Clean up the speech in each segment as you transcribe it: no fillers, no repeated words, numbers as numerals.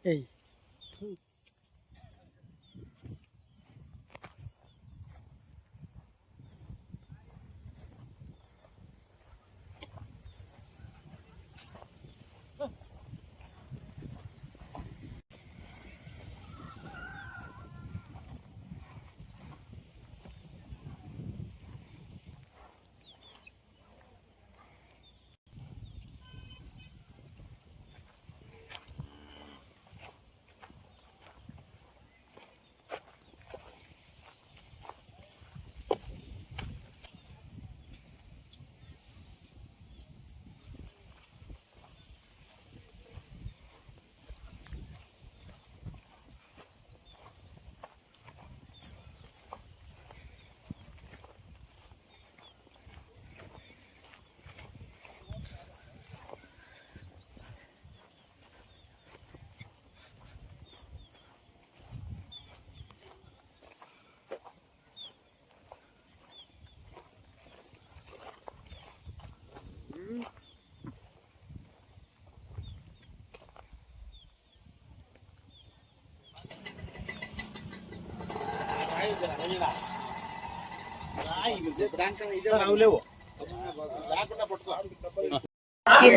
Hey.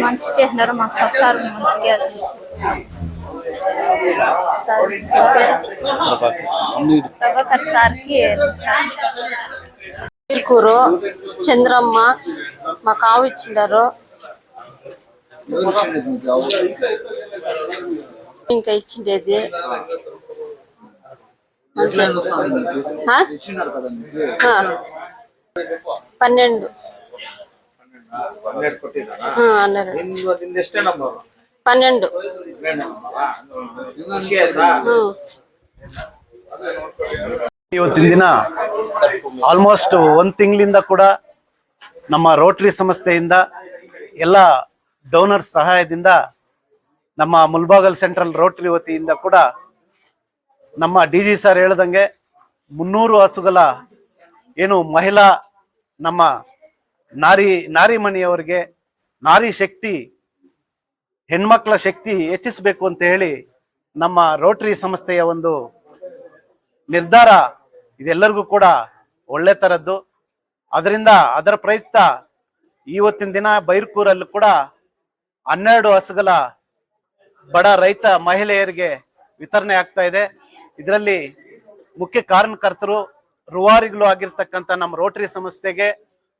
మంచి చేసినారు మాకు సబ్సార్ మంచిగా ప్రభాకర్ సార్కి కూరు చంద్రమ్మ మాకు ఆవు ఇచ్చిండారు ఇంకా ఇచ్చిండేది 12 ಇವತ್ತಿನ ದಿನ ಆಲ್ಮೋಸ್ಟ್ 1 ತಿಂಗಳಿಂದ ಕೂಡ ನಮ್ಮ ರೋಟರಿ ಸಂಸ್ಥೆಯಿಂದ ಎಲ್ಲ ಡೋನರ್ಸ್ ಸಹಾಯದಿಂದ ನಮ್ಮ ಮುಲ್ಬಾಗಲ್ ಸೆಂಟ್ರಲ್ ರೋಟರಿ ವತಿಯಿಂದ ಕೂಡ ನಮ್ಮ ಡಿಜಿ ಸರ್ ಹೇಳಿದಂಗೆ 300 ಹಸುಗಳ ಏನು ಮಹಿಳಾ ನಮ್ಮ ನಾರಿಮಣಿಯವರಿಗೆ ನಾರಿ ಶಕ್ತಿ ಹೆಣ್ಮಕ್ಳ ಶಕ್ತಿ ಹೆಚ್ಚಿಸಬೇಕು ಅಂತ ಹೇಳಿ ನಮ್ಮ ರೋಟರಿ ಸಂಸ್ಥೆಯ ಒಂದು ನಿರ್ಧಾರ ಇದೆಲ್ಲರಿಗೂ ಕೂಡ ಒಳ್ಳೆ ತರದ್ದು. ಅದರ ಪ್ರಯುಕ್ತ ಇವತ್ತಿನ ದಿನ ಬೈರ್ಕೂರಲ್ಲಿ ಕೂಡ 12 ಹಸುಗಳ ಬಡ ರೈತ ಮಹಿಳೆಯರಿಗೆ ವಿತರಣೆ ಆಗ್ತಾ ಇದೆ. ಇದರಲ್ಲಿ ಮುಖ್ಯ ಕಾರಣಕರ್ತರು ರೂವಾರಿಗಳು ಆಗಿರ್ತಕ್ಕಂಥ ನಮ್ಮ ರೋಟರಿ ಸಂಸ್ಥೆಗೆ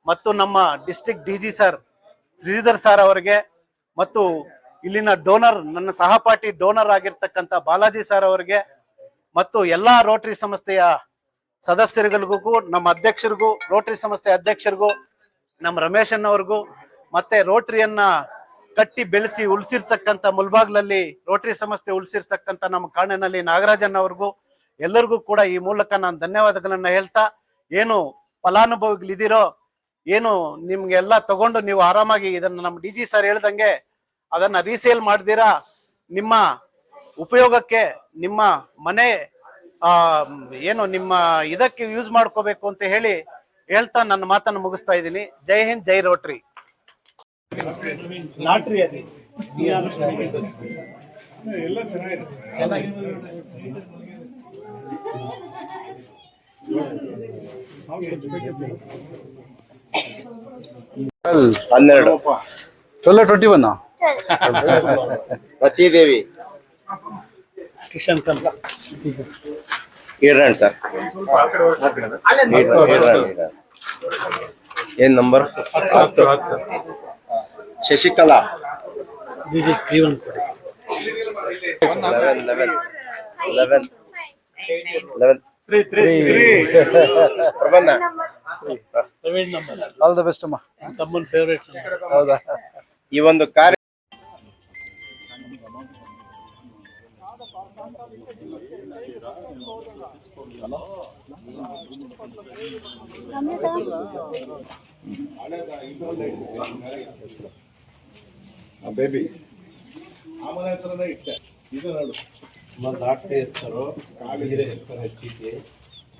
ಮತ್ತು ನಮ್ಮ district DG sir Shridhar sir ಅವರಿಗೆ ಮತ್ತು ಇಲ್ಲಿನ ಡೋನರ್ ನನ್ನ ಸಹಪಾಠಿ ಡೋನರ್ ಆಗಿರ್ತಕ್ಕಂಥ ಬಾಲಾಜಿ ಸರ್ ಅವರಿಗೆ ಮತ್ತು ಎಲ್ಲಾ ರೋಟರಿ ಸಂಸ್ಥೆಯ ಸದಸ್ಯರುಗಳಿಗೂ ನಮ್ಮ ಅಧ್ಯಕ್ಷರಿಗೂ ರೋಟರಿ ಸಂಸ್ಥೆ ಅಧ್ಯಕ್ಷರಿಗೂ ನಮ್ಮ ರಮೇಶ್ ಅನ್ನವರಿಗೂ ಮತ್ತೆ ರೋಟರಿಯನ್ನ ಕಟ್ಟಿ ಬೆಳೆಸಿ ಉಳಿಸಿರ್ತಕ್ಕಂಥ ಮುಲ್ಬಾಗ್ಲಲ್ಲಿ ರೋಟರಿ ಸಂಸ್ಥೆ ಉಳಿಸಿರ್ತಕ್ಕಂಥ ನಮ್ಮ ಕಾರಣನಲ್ಲಿ ನಾಗರಾಜನ್ ಅವ್ರಿಗೂ ಎಲ್ಲರಿಗೂ ಕೂಡ ಈ ಮೂಲಕ ನಾನು ಧನ್ಯವಾದಗಳನ್ನ ಹೇಳ್ತಾ, ಏನು ಫಲಾನುಭವಿಗಳಿದ್ದೀರೋ ಏನು ನಿಮ್ಗೆಲ್ಲ ತಗೊಂಡು ನೀವು ಆರಾಮಾಗಿ ಇದನ್ನ ನಮ್ಮ ಡಿಜಿ ಸರ್ ಹೇಳ್ದಂಗೆ ಅದನ್ನ ರೀಸೇಲ್ ಮಾಡ್ದಿರಾ ನಿಮ್ಮ ಉಪಯೋಗಕ್ಕೆ ನಿಮ್ಮ ಮನೆ ಏನು ನಿಮ್ಮ ಇದಕ್ಕೆ ಯೂಸ್ ಮಾಡ್ಕೋಬೇಕು ಅಂತ ಹೇಳ್ತಾ ನನ್ನ ಮಾತನ್ನು ಮುಗಿಸ್ತಾ ಇದ್ದೀನಿ. ಜೈ ಹಿಂದ್, ಜೈ ರೋಟರಿ. ಲಾಟ್ರಿ ಅದೇ ಎಲ್ಲ ಚೆನ್ನಾಗಿದೆ. 12 ರತಿದೇವಿ ಕಿಶನ್ ಕಲ್ ಇಡ್ರಂಡ್ ಸರ್ ಏನ್ ನಂಬರ್ 10 ಶಶಿಕಲಾ 11 ಪ್ರಬಂಧ ಆಲ್ ದ ಬೆಸ್ಟ್ ಅಮ್ಮ. ತಮ್ಮನ ಫೇವರೇಟ್. ಹೌದಾ? ಈ ಒಂದು ಕಾರ್ಯ ಬೇಬಿ ಆಮನೆ ಹತ್ರನೇ ಇಟ್ಟೆ. ಇದು ನೋಡು ಲಾಟ್ರಿ ಎತ್ತರು ಕಾಲಿಗೆ ಎತ್ತಾರೆ ಚೀಟಿ.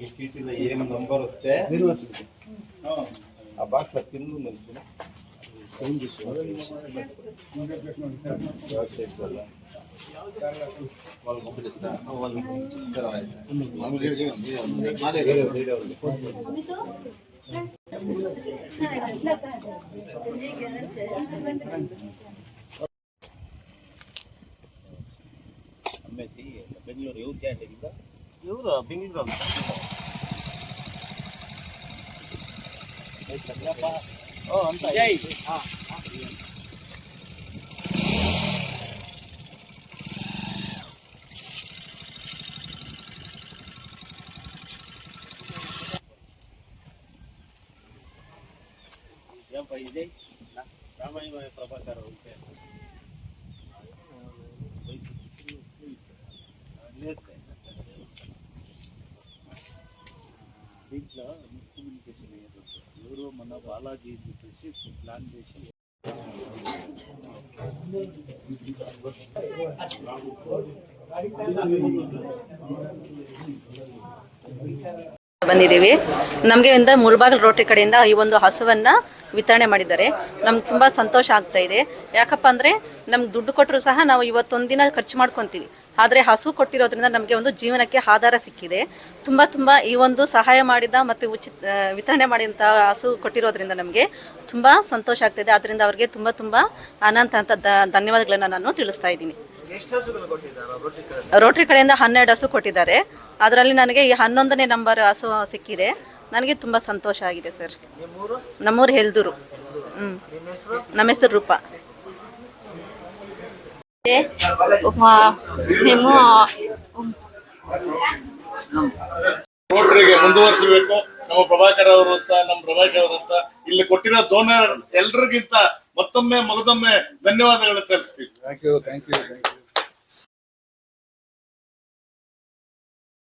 ಈ ಚೀಟಿನ ಏನು ನಂಬರ್ ವಸ್ತೆ ಆ ಬಾಕ್ಲ ತಿಂದು ನಿಲ್ತೀನಿ దీంట్లో మిస్కమ్యూనికేషన్ అయ్యేది ఎవరు మన బాలాజీ చెప్పేసి ప్లాన్ చేసి ಬಂದಿದ್ದೀವಿ. ನಮಗೆ ಮುಳಬಾಗಿಲು ರೋಟರಿ ಕಡೆಯಿಂದ ಈ ಒಂದು ಹಸುವನ್ನ ವಿತರಣೆ ಮಾಡಿದ್ದಾರೆ. ನಮ್ಗೆ ತುಂಬ ಸಂತೋಷ ಆಗ್ತಾ ಇದೆ. ಯಾಕಪ್ಪ ಅಂದರೆ ನಮ್ಗೆ ದುಡ್ಡು ಕೊಟ್ಟರು ಸಹ ನಾವು ಇವತ್ತೊಂದಿನ ಖರ್ಚು ಮಾಡ್ಕೊತೀವಿ. ಆದರೆ ಹಸು ಕೊಟ್ಟಿರೋದ್ರಿಂದ ನಮಗೆ ಒಂದು ಜೀವನಕ್ಕೆ ಆಧಾರ ಸಿಕ್ಕಿದೆ. ತುಂಬ ಈ ಒಂದು ಸಹಾಯ ಮಾಡಿದ ಮತ್ತು ವಿತರಣೆ ಮಾಡಿದಂಥ ಹಸು ಕೊಟ್ಟಿರೋದ್ರಿಂದ ನಮಗೆ ತುಂಬ ಸಂತೋಷ ಆಗ್ತಾಯಿದೆ. ಆದ್ದರಿಂದ ಅವರಿಗೆ ತುಂಬ ಅನಂತ ಧನ್ಯವಾದಗಳನ್ನು ನಾನು ತಿಳಿಸ್ತಾ ಇದ್ದೀನಿ. ರೋಟರಿ ಕಡೆಯಿಂದ 12 ಹಸು ಕೊಟ್ಟಿದ್ದಾರೆ. ಅದರಲ್ಲಿ ನನಗೆ ಈ 11ನೇ ನಂಬರ್ ಹಸು ಸಿಕ್ಕಿದೆ. ನನಗೆ ತುಂಬ ಸಂತೋಷ ಆಗಿದೆ ಸರ್. ನಮ್ಮೂರು ಹೆಲ್ದೂರು. ನಮ್ಮ ಹೆಸರು ರೂಪ. మేము ರೋಟರಿಗೆ ಮುಂದುವರಿಸಬೇಕು. ನಮ್ಮ ಪ್ರಭಾಕರ್ ಅವರು ಅಂತ, ನಮ್ಮ ರಮೇಶ್ ಅವರಂತ ಇಲ್ಲಿ ಕೊಟ್ಟಿರೋ ಡೋನರ್ ಎಲ್ರಿಗಿಂತ ಮತ್ತೊಮ್ಮೆ ಮಗದೊಮ್ಮೆ ಧನ್ಯವಾದಗಳನ್ನು ಸಲ್ಲಿಸ್ತೀವಿ. Thank you.